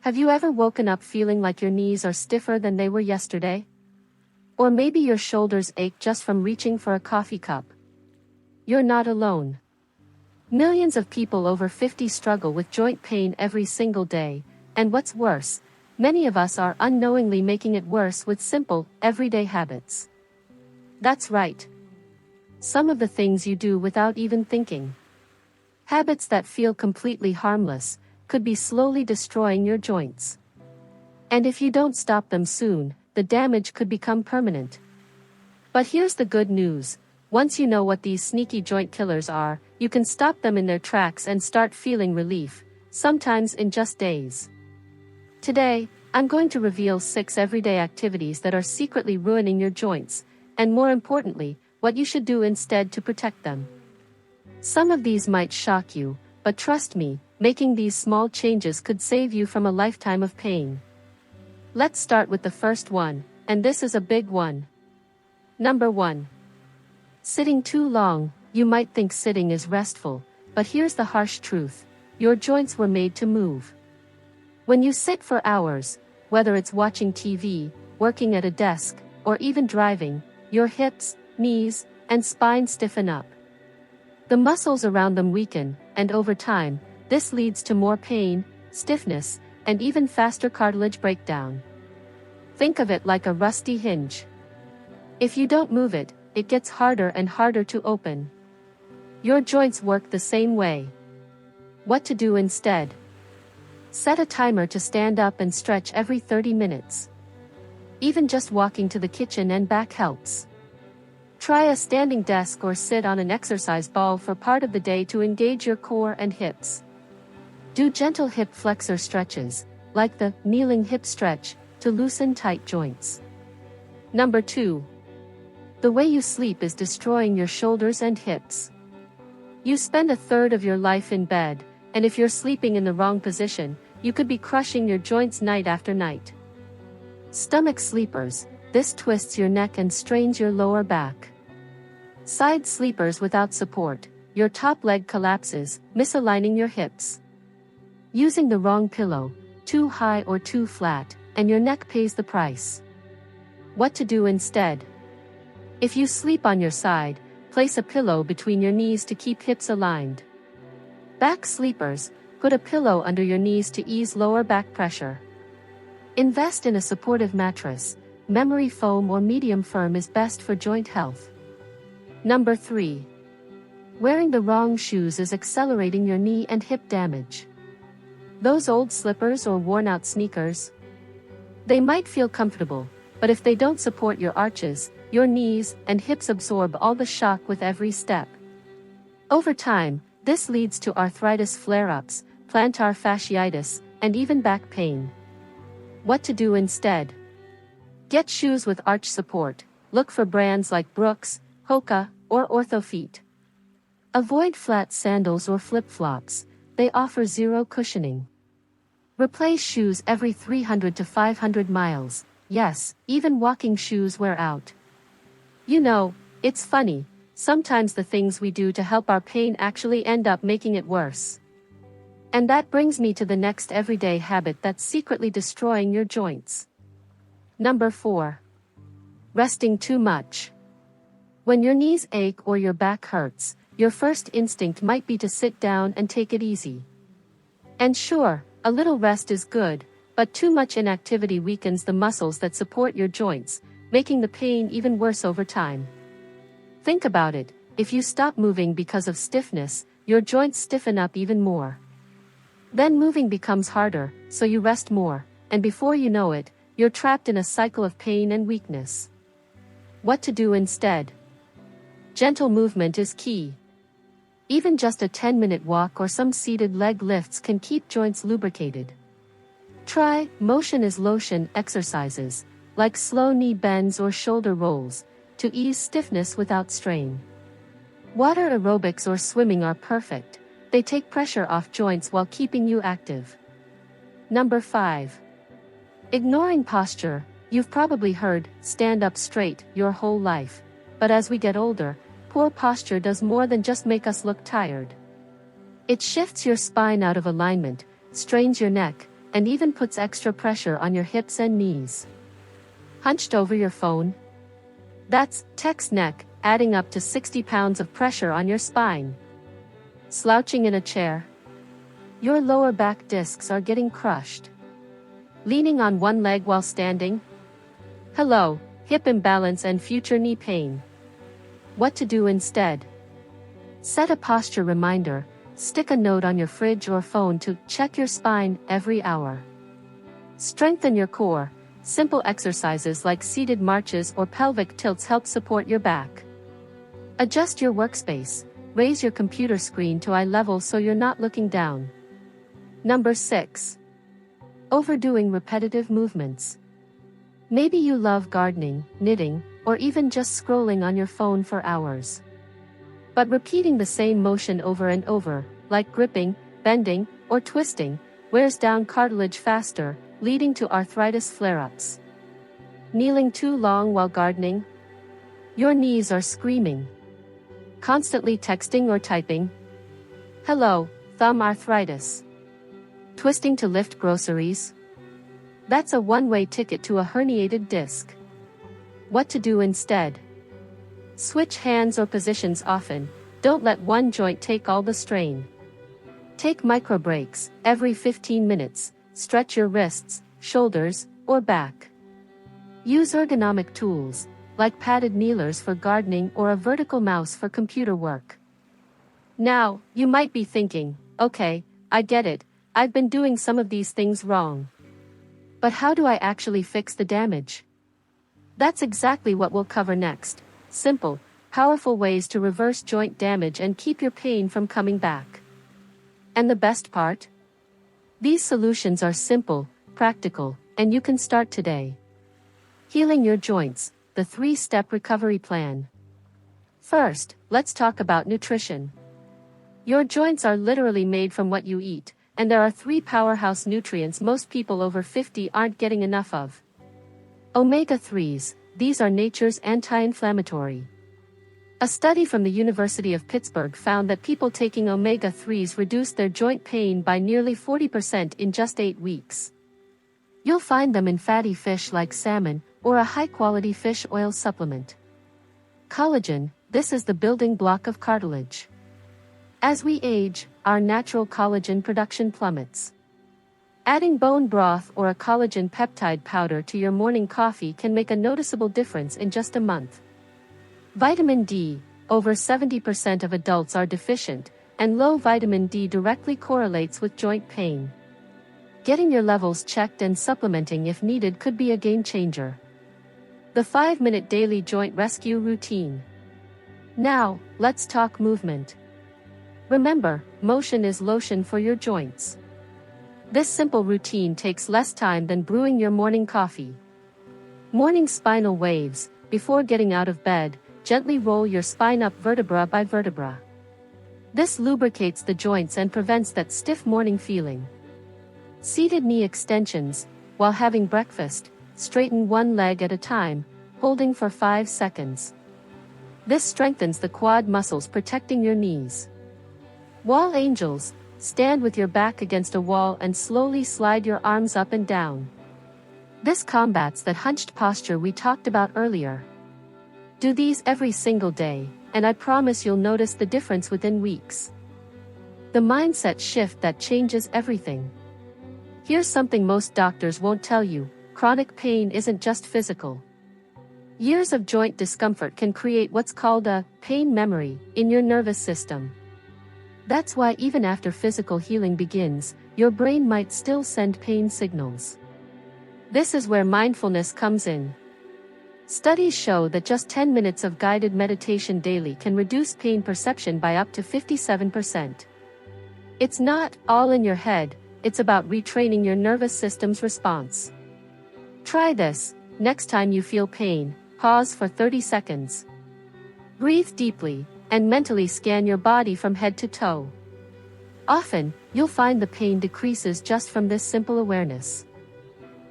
Have you ever woken up feeling like your knees are stiffer than they were yesterday? Or maybe your shoulders ache just from reaching for a coffee cup? You're not alone. Millions of people over 50 struggle with joint pain every single day, and what's worse, many of us are unknowingly making it worse with simple, everyday habits. That's right. Some of the things you do without even thinking. Habits that feel completely harmless, could be slowly destroying your joints. And if you don't stop them soon, the damage could become permanent. But here's the good news. Once you know what these sneaky joint killers are, you can stop them in their tracks and start feeling relief, sometimes in just days. Today, I'm going to reveal 6 everyday activities that are secretly ruining your joints, and more importantly, what you should do instead to protect them. Some of these might shock you, but trust me, making these small changes could save you from a lifetime of pain. Let's start with the first one, and this is a big one. Number 1. Sitting too long. You might think sitting is restful, but here's the harsh truth. Your joints were made to move. When you sit for hours, whether it's watching TV, working at a desk, or even driving, your hips, knees, and spine stiffen up. The muscles around them weaken, and over time, this leads to more pain, stiffness, and even faster cartilage breakdown. Think of it like a rusty hinge. If you don't move it, it gets harder and harder to open. Your joints work the same way. What to do instead? Set a timer to stand up and stretch every 30 minutes. Even just walking to the kitchen and back helps. Try a standing desk or sit on an exercise ball for part of the day to engage your core and hips. Do gentle hip flexor stretches, like the kneeling hip stretch, to loosen tight joints. Number 2. The way you sleep is destroying your shoulders and hips. You spend a third of your life in bed, and if you're sleeping in the wrong position, you could be crushing your joints night after night. Stomach sleepers. This twists your neck and strains your lower back. Side sleepers without support. Your top leg collapses, misaligning your hips. Using the wrong pillow, too high or too flat, and your neck pays the price. What to do instead? If you sleep on your side, place a pillow between your knees to keep hips aligned. Back sleepers. Put a pillow under your knees to ease lower back pressure. Invest in a supportive mattress. Memory foam or medium firm is best for joint health. Number 3. Wearing the wrong shoes is accelerating your knee and hip damage. Those old slippers or worn-out sneakers? They might feel comfortable, but if they don't support your arches, your knees and hips absorb all the shock with every step. Over time, this leads to arthritis flare-ups, plantar fasciitis, and even back pain. What to do instead? Get shoes with arch support. Look for brands like Brooks, Hoka, or Orthofeet. Avoid flat sandals or flip-flops. They offer zero cushioning. Replace shoes every 300 to 500 miles. Yes, even walking shoes wear out. You know, it's funny, sometimes the things we do to help our pain actually end up making it worse. And that brings me to the next everyday habit that's secretly destroying your joints. Number 4. Resting too much. When your knees ache or your back hurts, your first instinct might be to sit down and take it easy. And sure, a little rest is good, but too much inactivity weakens the muscles that support your joints, making the pain even worse over time. Think about it, if you stop moving because of stiffness, your joints stiffen up even more. Then moving becomes harder, so you rest more, and before you know it, you're trapped in a cycle of pain and weakness. What to do instead? Gentle movement is key. Even just a 10-minute walk or some seated leg lifts can keep joints lubricated. Try motion is lotion exercises, like slow knee bends or shoulder rolls, to ease stiffness without strain. Water aerobics or swimming are perfect. They take pressure off joints while keeping you active. Number 5. Ignoring posture. You've probably heard, stand up straight, your whole life. But as we get older, poor posture does more than just make us look tired. It shifts your spine out of alignment, strains your neck, and even puts extra pressure on your hips and knees. Hunched over your phone? That's text neck, adding up to 60 pounds of pressure on your spine. Slouching in a chair? Your lower back discs are getting crushed. Leaning on one leg while standing? Hello, hip imbalance and future knee pain. What to do instead? Set a posture reminder, stick a note on your fridge or phone to check your spine every hour. Strengthen your core. Simple exercises like seated marches or pelvic tilts help support your back. Adjust your workspace. Raise your computer screen to eye level so you're not looking down. Number 6. Overdoing repetitive movements. Maybe you love gardening, knitting, or even just scrolling on your phone for hours. But repeating the same motion over and over, like gripping, bending, or twisting, wears down cartilage faster, leading to arthritis flare-ups. Kneeling too long while gardening? Your knees are screaming. Constantly texting or typing? Hello, thumb arthritis. Twisting to lift groceries? That's a one-way ticket to a herniated disc. What to do instead? Switch hands or positions often. Don't let one joint take all the strain. Take micro breaks every 15 minutes. Stretch your wrists, shoulders, or back. Use ergonomic tools, like padded kneelers for gardening or a vertical mouse for computer work. Now, you might be thinking, okay, I get it, I've been doing some of these things wrong. But how do I actually fix the damage? That's exactly what we'll cover next. Simple, powerful ways to reverse joint damage and keep your pain from coming back. And the best part? These solutions are simple, practical, and you can start today. Healing your joints, the 3-step recovery plan. First, let's talk about nutrition. Your joints are literally made from what you eat, and there are 3 powerhouse nutrients most people over 50 aren't getting enough of. Omega-3s, these are nature's anti-inflammatory. A study from the University of Pittsburgh found that people taking omega-3s reduced their joint pain by nearly 40% in just 8 weeks. You'll find them in fatty fish like salmon, or a high-quality fish oil supplement. Collagen, this is the building block of cartilage. As we age, our natural collagen production plummets. Adding bone broth or a collagen peptide powder to your morning coffee can make a noticeable difference in just a month. Vitamin D, over 70% of adults are deficient, and low vitamin D directly correlates with joint pain. Getting your levels checked and supplementing if needed could be a game changer. The 5-minute daily joint rescue routine. Now, let's talk movement. Remember, motion is lotion for your joints. This simple routine takes less time than brewing your morning coffee. Morning spinal waves. Before getting out of bed, gently roll your spine up vertebra by vertebra. This lubricates the joints and prevents that stiff morning feeling. Seated knee extensions. While having breakfast, straighten one leg at a time, holding for 5 seconds. This strengthens the quad muscles protecting your knees. Wall angels. Stand with your back against a wall and slowly slide your arms up and down. This combats that hunched posture we talked about earlier. Do these every single day, and I promise you'll notice the difference within weeks. The mindset shift that changes everything. Here's something most doctors won't tell you: chronic pain isn't just physical. Years of joint discomfort can create what's called a pain memory in your nervous system. That's why even after physical healing begins, your brain might still send pain signals. This is where mindfulness comes in. Studies show that just 10 minutes of guided meditation daily can reduce pain perception by up to 57%. It's not all in your head, it's about retraining your nervous system's response. Try this. Next time you feel pain, pause for 30 seconds. Breathe deeply, and mentally scan your body from head to toe. Often, you'll find the pain decreases just from this simple awareness.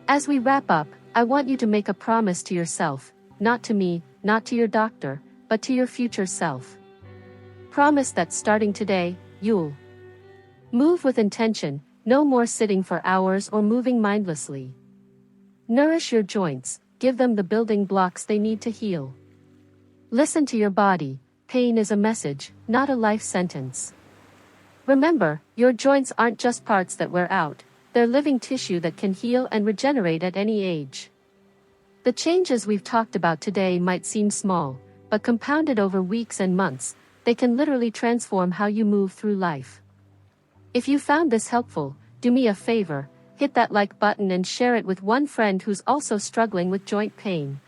As we wrap up, I want you to make a promise to yourself, not to me, not to your doctor, but to your future self. Promise that starting today, you'll move with intention, No more sitting for hours or moving mindlessly. Nourish your joints, give them the building blocks they need to heal. Listen to your body, pain is a message, not a life sentence. Remember, your joints aren't just parts that wear out, they're living tissue that can heal and regenerate at any age. The changes we've talked about today might seem small, but compounded over weeks and months, they can literally transform how you move through life. If you found this helpful, do me a favor, hit that like button and share it with one friend who's also struggling with joint pain.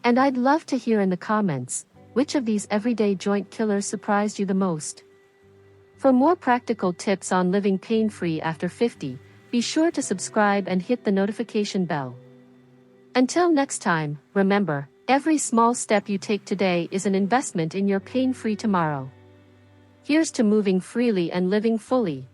And I'd love to hear in the comments, which of these everyday joint killers surprised you the most? For more practical tips on living pain-free after 50, be sure to subscribe and hit the notification bell. Until next time, remember, every small step you take today is an investment in your pain-free tomorrow. Here's to moving freely and living fully.